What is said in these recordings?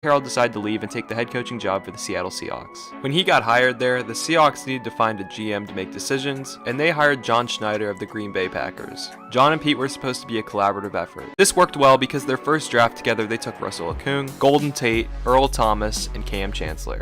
Carroll decided to leave and take the head coaching job for the Seattle Seahawks. When he got hired there, the Seahawks needed to find a GM to make decisions, and they hired John Schneider of the Green Bay Packers. John and Pete were supposed to be a collaborative effort. This worked well because their first draft together they took Russell Okung, Golden Tate, Earl Thomas, and Cam Chancellor.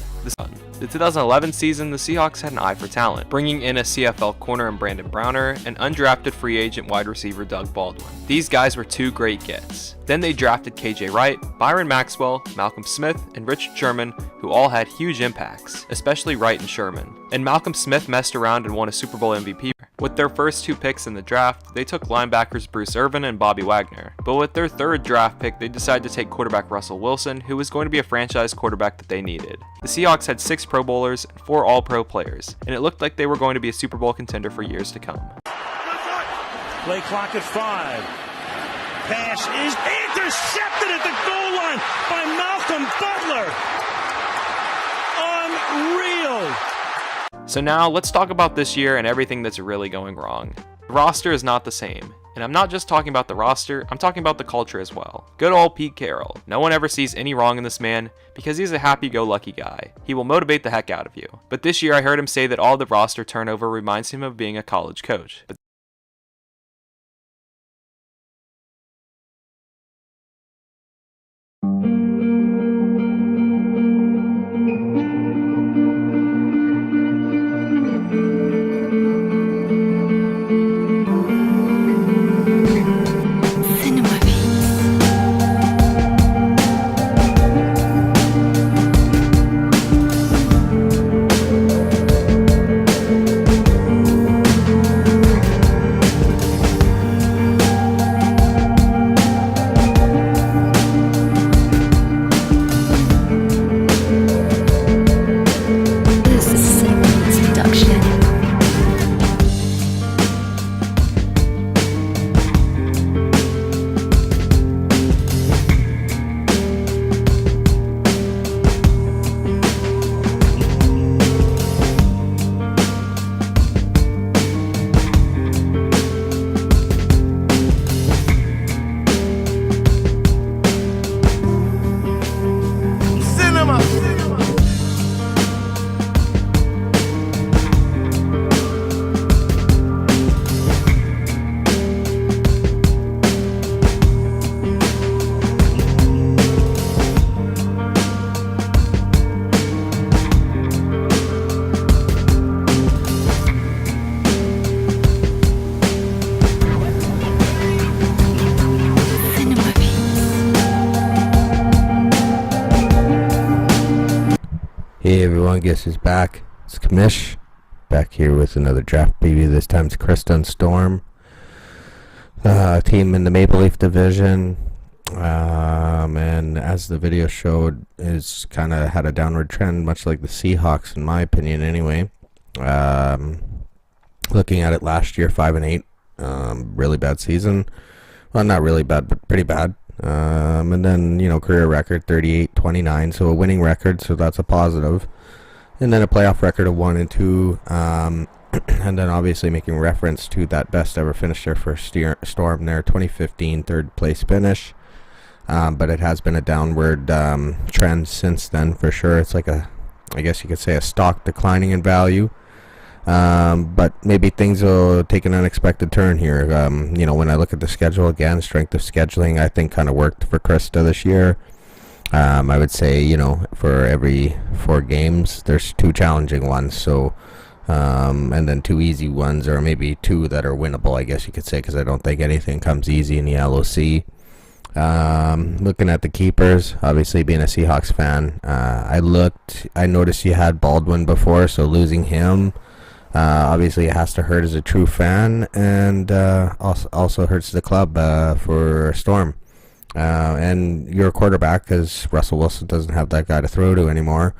The 2011 season, the Seahawks had an eye for talent, bringing in a CFL corner in Brandon Browner and undrafted free agent wide receiver Doug Baldwin. These guys were two great gets. Then they drafted KJ Wright, Byron Maxwell, Malcolm Smith, and Richard Sherman, who all had huge impacts, especially Wright and Sherman. And Malcolm Smith messed around and won a Super Bowl MVP. With their first two picks in the draft, they took linebackers Bruce Irvin and Bobby Wagner. But with their third draft pick, they decided to take quarterback Russell Wilson, who was going to be a franchise quarterback that they needed. The Seahawks had 6 Pro Bowlers and 4 All-Pro players, and it looked like they were going to be a Super Bowl contender for years to come. Play clock at 5. Pass is intercepted at the goal line by Malcolm Butler. Unreal. So now let's talk about this year and everything that's really going wrong. The roster is not the same. And I'm not just talking about the roster, I'm talking about the culture as well. Good old Pete Carroll. No one ever sees any wrong in this man because he's a happy-go-lucky guy. He will motivate the heck out of you. But this year I heard him say that all the roster turnover reminds him of being a college coach. Hey everyone, guess who's back? It's Kamish, back here with another draft preview. This time it's Kristen Storm, team in the Maple Leaf division, and as the video showed, it's kind of had a downward trend, much like the Seahawks in my opinion anyway. Looking at it last year, 5-8, really bad season. Well, not really bad, but pretty bad. And then, career record 38-29, so a winning record, so that's a positive. And then a playoff record of 1-2, and then obviously making reference to that best ever finisher for Storm there, 2015 third place finish. But it has been a downward trend since then for sure. It's like I guess you could say a stock declining in value. But maybe things will take an unexpected turn here. When I look at the schedule again, strength of scheduling, I think kind of worked for Krista this year. I would say, for every 4 games, there's 2 challenging ones. So, and then 2 easy ones, or maybe 2 that are winnable, I guess you could say, because I don't think anything comes easy in the LOC. Looking at the keepers, obviously being a Seahawks fan, I noticed you had Baldwin before, so losing him, obviously it has to hurt as a true fan, and also hurts the club for Storm. And you're a quarterback because Russell Wilson doesn't have that guy to throw to anymore.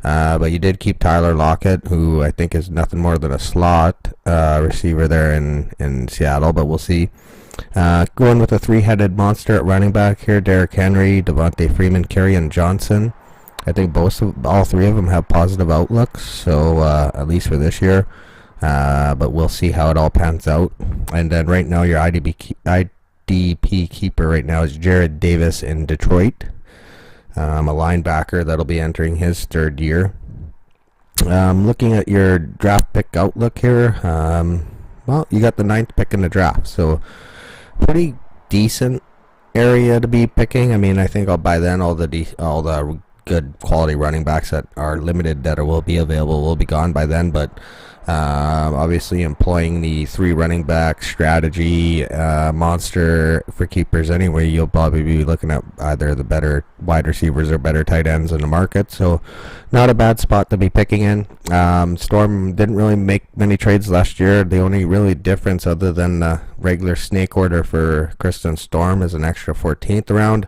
But you did keep Tyler Lockett, who I think is nothing more than a slot receiver there in Seattle, but we'll see. Going with a 3-headed monster at running back here, Derrick Henry, Devontae Freeman, Kerryon Johnson. I think all 3 of them have positive outlooks, so at least for this year. But we'll see how it all pans out. And then right now your IDP keeper right now is Jared Davis in Detroit. a linebacker that'll be entering his third year. Looking at your draft pick outlook here, well, you got the 9th pick in the draft, so pretty decent area to be picking. I mean, I think by then all the good quality running backs that are limited that will be available will be gone by then, but obviously employing the 3 running back strategy monster for keepers anyway, you'll probably be looking at either the better wide receivers or better tight ends in the market, so not a bad spot to be picking in. Storm didn't really make many trades last year. The only really difference other than the regular snake order for Kristen Storm is an extra 14th round.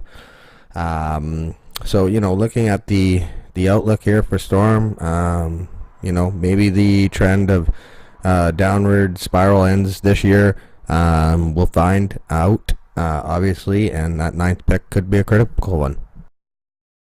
So, looking at the outlook here for Storm, maybe the trend of downward spiral ends this year. We'll find out, obviously, and that 9th pick could be a critical one.